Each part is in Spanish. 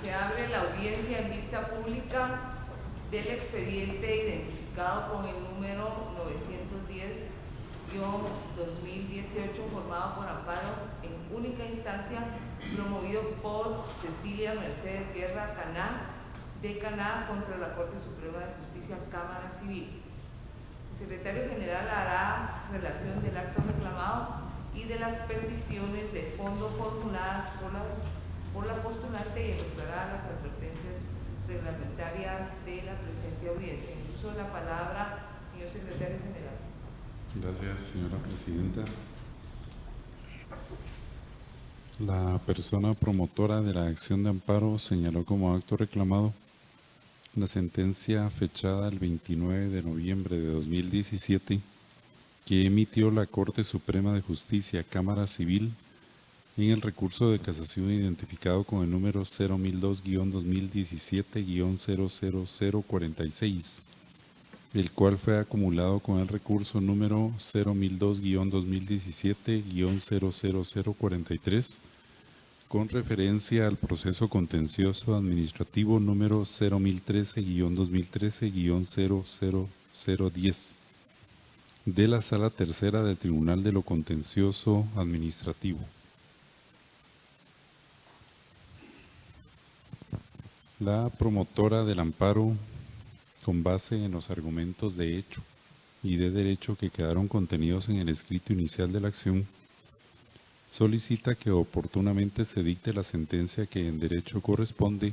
Se abre la audiencia en vista pública del expediente identificado con el número 910-2018, formado por amparo en única instancia, promovido por Cecilia Mercedes Guerra Caná, de Caná, contra la Corte Suprema de Justicia, Cámara Civil. El secretario general hará relación del acto reclamado y de las peticiones de fondo formuladas por la postulante y efectuará las advertencias reglamentarias de la presente audiencia. En uso de la palabra, señor secretario general. Gracias, señora presidenta. La persona promotora de la acción de amparo señaló como acto reclamado la sentencia fechada el 29 de noviembre de 2017 que emitió la Corte Suprema de Justicia, Cámara Civil, en el recurso de casación identificado con el número 01002-2017-00046, el cual fue acumulado con el recurso número 01002-2017-00043, con referencia al proceso contencioso administrativo número 01013-2013-00010 de la Sala Tercera del Tribunal de lo Contencioso Administrativo. La promotora del amparo, con base en los argumentos de hecho y de derecho que quedaron contenidos en el escrito inicial de la acción, solicita que oportunamente se dicte la sentencia que en derecho corresponde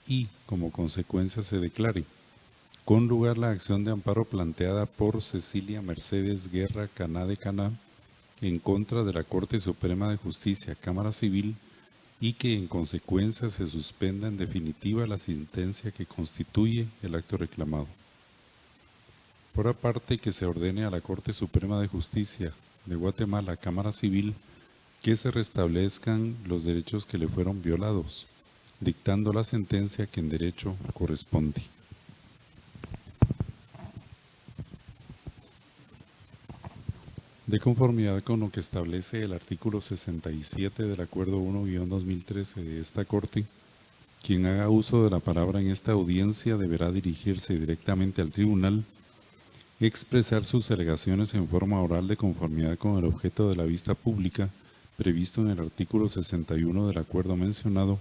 y, como consecuencia, se declare con lugar la acción de amparo planteada por Cecilia Mercedes Guerra Caná de Caná en contra de la Corte Suprema de Justicia, Cámara Civil, y que en consecuencia se suspenda en definitiva la sentencia que constituye el acto reclamado. Por aparte, que se ordene a la Corte Suprema de Justicia de Guatemala, Cámara Civil, que se restablezcan los derechos que le fueron violados, dictando la sentencia que en derecho corresponde. De conformidad con lo que establece el artículo 67 del Acuerdo 1-2013 de esta Corte, quien haga uso de la palabra en esta audiencia deberá dirigirse directamente al tribunal, expresar sus alegaciones en forma oral de conformidad con el objeto de la vista pública previsto en el artículo 61 del acuerdo mencionado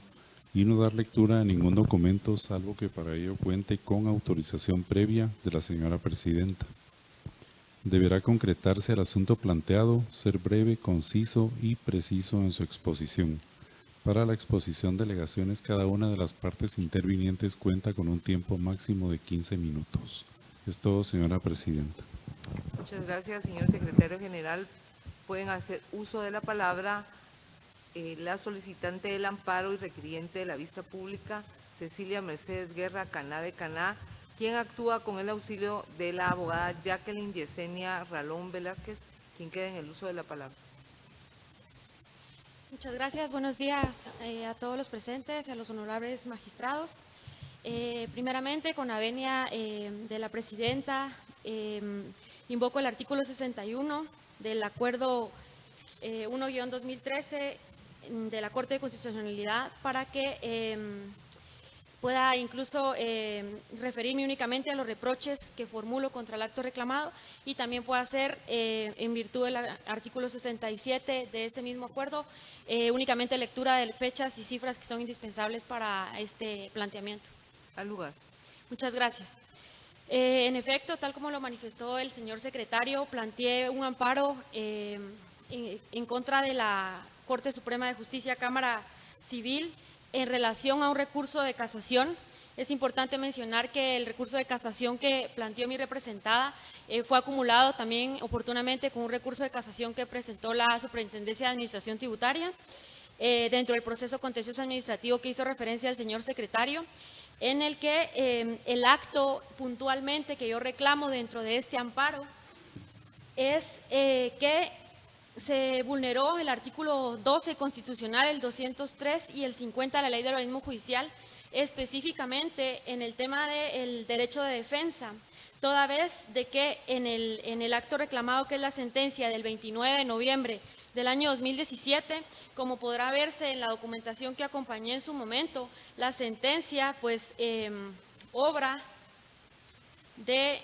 y no dar lectura a ningún documento salvo que para ello cuente con autorización previa de la señora presidenta. Deberá concretarse el asunto planteado, ser breve, conciso y preciso en su exposición. Para la exposición de alegaciones, cada una de las partes intervinientes cuenta con un tiempo máximo de 15 minutos. Es todo, señora presidenta. Muchas gracias, señor secretario general. Pueden hacer uso de la palabra la solicitante del amparo y requiriente de la vista pública, Cecilia Mercedes Guerra Caná de Caná, quien actúa con el auxilio de la abogada Jacqueline Yesenia Ralón Velázquez, quien queda en el uso de la palabra. Muchas gracias. Buenos días a todos los presentes, a los honorables magistrados. Primeramente, con la venia de la presidenta, invoco el artículo 61 del Acuerdo 1-2013 de la Corte de Constitucionalidad para que pueda incluso referirme únicamente a los reproches que formulo contra el acto reclamado y también pueda hacer, en virtud del artículo 67 de este mismo acuerdo, únicamente lectura de fechas y cifras que son indispensables para este planteamiento. Al lugar. Muchas gracias. En efecto, tal como lo manifestó el señor secretario, planteé un amparo en contra de la Corte Suprema de Justicia, Cámara Civil, en relación a un recurso de casación. Es importante mencionar que el recurso de casación que planteó mi representada fue acumulado también oportunamente con un recurso de casación que presentó la Superintendencia de Administración Tributaria dentro del proceso contencioso administrativo que hizo referencia al señor secretario, en el que el acto puntualmente que yo reclamo dentro de este amparo es que se vulneró el artículo 12 constitucional, el 203 y el 50 de la Ley de Organismo Judicial, específicamente en el tema del derecho de defensa, toda vez de que en el acto reclamado, que es la sentencia del 29 de noviembre del año 2017. Como podrá verse en la documentación que acompañé en su momento, la sentencia pues obra de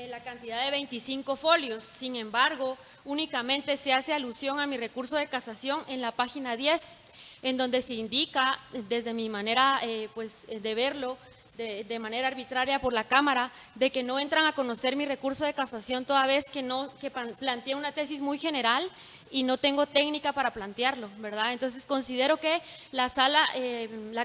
la cantidad de 25 folios. Sin embargo, únicamente se hace alusión a mi recurso de casación en la página 10, en donde se indica, desde mi manera de verlo, de manera arbitraria por la Cámara, de que no entran a conocer mi recurso de casación toda vez que planteé una tesis muy general y no tengo técnica para plantearlo, ¿verdad? Entonces considero que la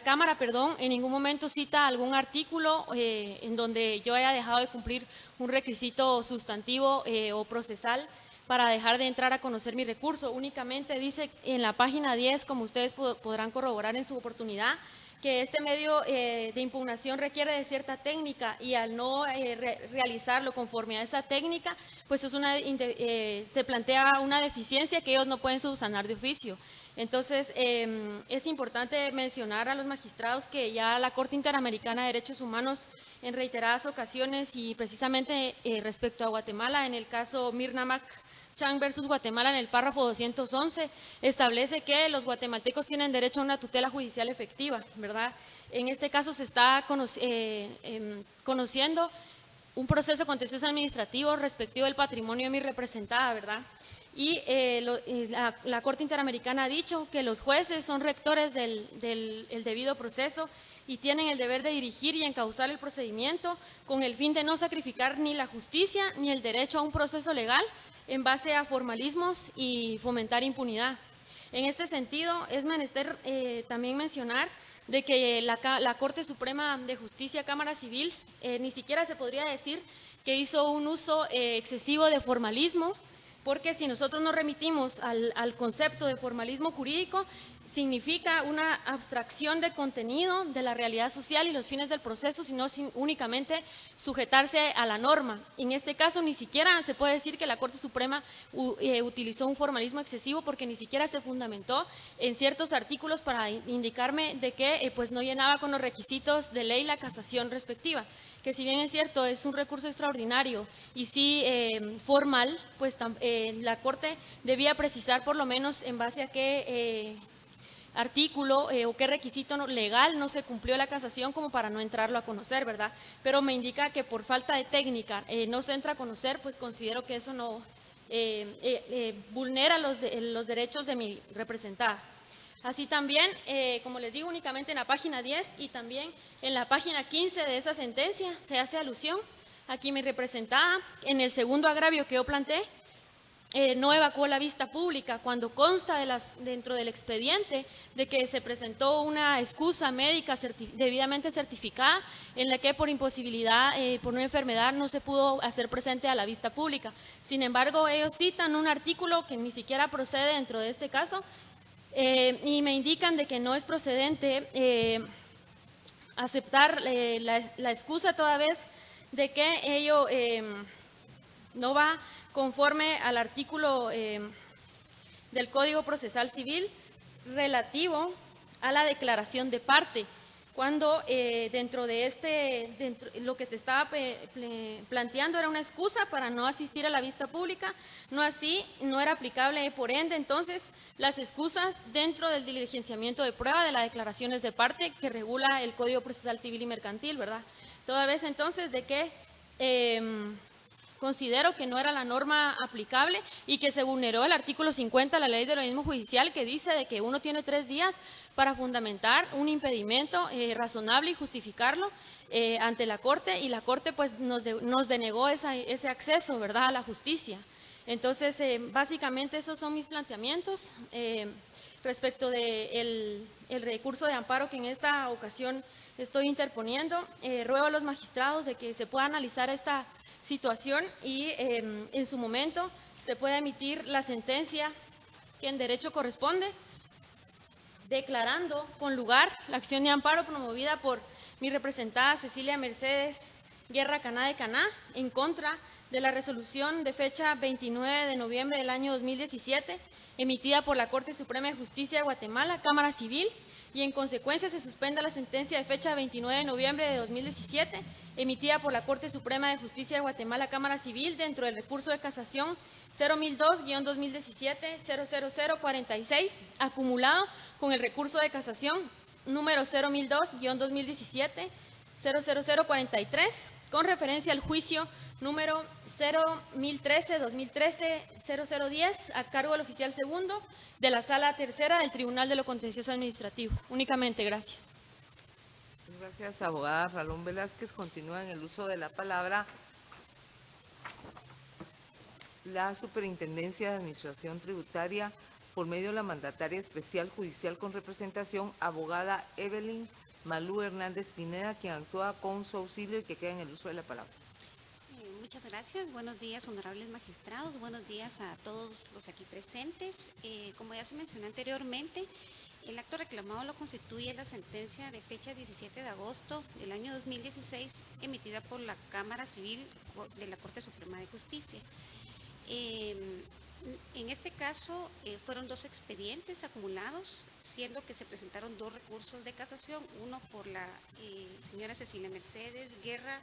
Cámara, en ningún momento cita algún artículo en donde yo haya dejado de cumplir un requisito sustantivo o procesal para dejar de entrar a conocer mi recurso. Únicamente dice en la página 10, como ustedes podrán corroborar en su oportunidad, que este medio de impugnación requiere de cierta técnica y al no realizarlo conforme a esa técnica, pues se plantea una deficiencia que ellos no pueden subsanar de oficio. Entonces, es importante mencionar a los magistrados que ya la Corte Interamericana de Derechos Humanos en reiteradas ocasiones y precisamente respecto a Guatemala, en el caso Mirna Mac Chang versus Guatemala, en el párrafo 211, establece que los guatemaltecos tienen derecho a una tutela judicial efectiva, ¿verdad? En este caso se está conociendo un proceso contencioso administrativo respectivo del patrimonio de mi representada, ¿verdad? Y la Corte Interamericana ha dicho que los jueces son rectores del debido proceso y tienen el deber de dirigir y encauzar el procedimiento con el fin de no sacrificar ni la justicia ni el derecho a un proceso legal en base a formalismos y fomentar impunidad. En este sentido, es menester también mencionar de que la Corte Suprema de Justicia, Cámara Civil, ni siquiera se podría decir que hizo un uso excesivo de formalismo, porque si nosotros nos remitimos al concepto de formalismo jurídico, significa una abstracción de contenido de la realidad social y los fines del proceso, sino únicamente sujetarse a la norma. En este caso, ni siquiera se puede decir que la Corte Suprema utilizó un formalismo excesivo, porque ni siquiera se fundamentó en ciertos artículos para indicarme de que pues no llenaba con los requisitos de ley la casación respectiva, que si bien es cierto, es un recurso extraordinario y sí formal, pues la Corte debía precisar por lo menos en base a qué artículo o qué requisito legal no se cumplió la casación como para no entrarlo a conocer, ¿verdad? Pero me indica que por falta de técnica no se entra a conocer, pues considero que eso no vulnera los derechos de mi representada. Así también, como les digo, únicamente en la página 10 y también en la página 15 de esa sentencia se hace alusión. Aquí mi representada, en el segundo agravio que yo planteé, no evacuó la vista pública cuando consta dentro del expediente de que se presentó una excusa médica debidamente certificada en la que por imposibilidad, por una enfermedad, no se pudo hacer presente a la vista pública. Sin embargo, ellos citan un artículo que ni siquiera procede dentro de este caso y me indican de que no es procedente aceptar la excusa toda vez de que ello no va conforme al artículo del Código Procesal Civil relativo a la declaración de parte, cuando dentro de lo que se estaba planteando era una excusa para no asistir a la vista pública, no era aplicable por ende entonces las excusas dentro del diligenciamiento de prueba de las declaraciones de parte que regula el Código Procesal Civil y Mercantil, ¿verdad? Toda vez entonces de que considero que no era la norma aplicable y que se vulneró el artículo 50 de la Ley de Organismo Judicial, que dice de que uno tiene 3 días para fundamentar un impedimento razonable y justificarlo ante la Corte, y la Corte pues nos denegó ese acceso, ¿verdad?, a la justicia. Entonces, básicamente esos son mis planteamientos respecto del recurso de amparo que en esta ocasión estoy interponiendo. Ruego a los magistrados de que se pueda analizar esta situación y en su momento se pueda emitir la sentencia que en derecho corresponde, declarando con lugar la acción de amparo promovida por mi representada Cecilia Mercedes Guerra Caná de Caná en contra de la resolución de fecha 29 de noviembre del año 2017 emitida por la Corte Suprema de Justicia de Guatemala, Cámara Civil, y en consecuencia se suspenda la sentencia de fecha 29 de noviembre de 2017 emitida por la Corte Suprema de Justicia de Guatemala, Cámara Civil, dentro del recurso de casación 01002-2017-00046, acumulado con el recurso de casación número 01002-2017-00043, con referencia al juicio número 01013-2013-0010, a cargo del oficial segundo de la Sala Tercera del Tribunal de lo Contencioso Administrativo. Únicamente, gracias. Gracias, abogada Ralón Velázquez. Continúa en el uso de la palabra la Superintendencia de Administración Tributaria, por medio de la mandataria especial judicial con representación, abogada Evelyn Malú Hernández Pineda, quien actúa con su auxilio y que queda en el uso de la palabra. Muchas gracias. Buenos días, honorables magistrados. Buenos días a todos los aquí presentes. Como ya se mencionó anteriormente, el acto reclamado lo constituye la sentencia de fecha 17 de agosto del año 2016, emitida por la Cámara Civil de la Corte Suprema de Justicia. En este caso fueron 2 expedientes acumulados, siendo que se presentaron 2 recursos de casación, uno por la señora Cecilia Mercedes Guerra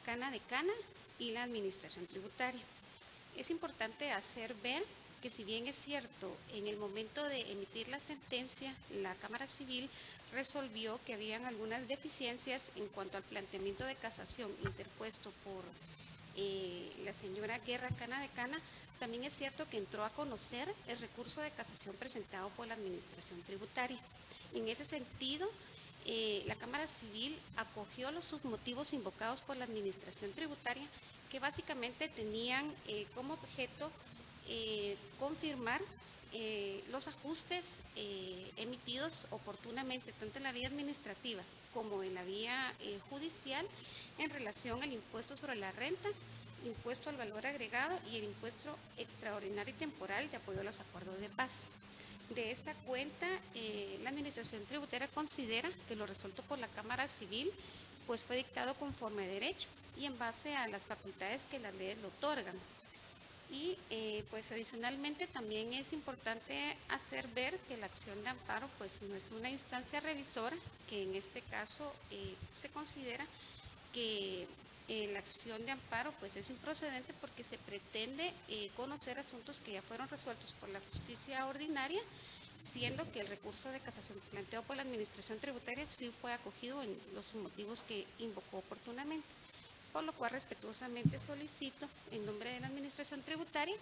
Cana de Cana y la Administración Tributaria. Es importante hacer ver que, si bien es cierto, en el momento de emitir la sentencia, la Cámara Civil resolvió que habían algunas deficiencias en cuanto al planteamiento de casación interpuesto por la señora Guerra Cana de Cana, también es cierto que entró a conocer el recurso de casación presentado por la Administración Tributaria. En ese sentido, la Cámara Civil acogió los submotivos invocados por la Administración Tributaria, que básicamente tenían como objeto confirmar los ajustes emitidos oportunamente, tanto en la vía administrativa como en la vía judicial, en relación al impuesto sobre la renta, impuesto al valor agregado y el impuesto extraordinario y temporal de apoyo a los acuerdos de paz. De esta cuenta, la Administración Tributaria considera que lo resuelto por la Cámara Civil pues fue dictado conforme a derecho y en base a las facultades que las leyes lo otorgan. Y pues adicionalmente también es importante hacer ver que la acción de amparo pues no es una instancia revisora, que en este caso se considera que la acción de amparo pues es improcedente porque se pretende conocer asuntos que ya fueron resueltos por la justicia ordinaria, siendo que el recurso de casación planteado por la Administración Tributaria sí fue acogido en los motivos que invocó oportunamente, por lo cual respetuosamente solicito en nombre de la Administración Tributaria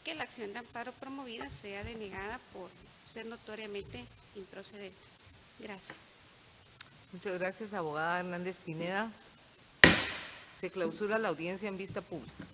que la acción de amparo promovida sea denegada por ser notoriamente improcedente. Gracias. Muchas gracias, abogada Hernández Pineda. Se clausura la audiencia en vista pública.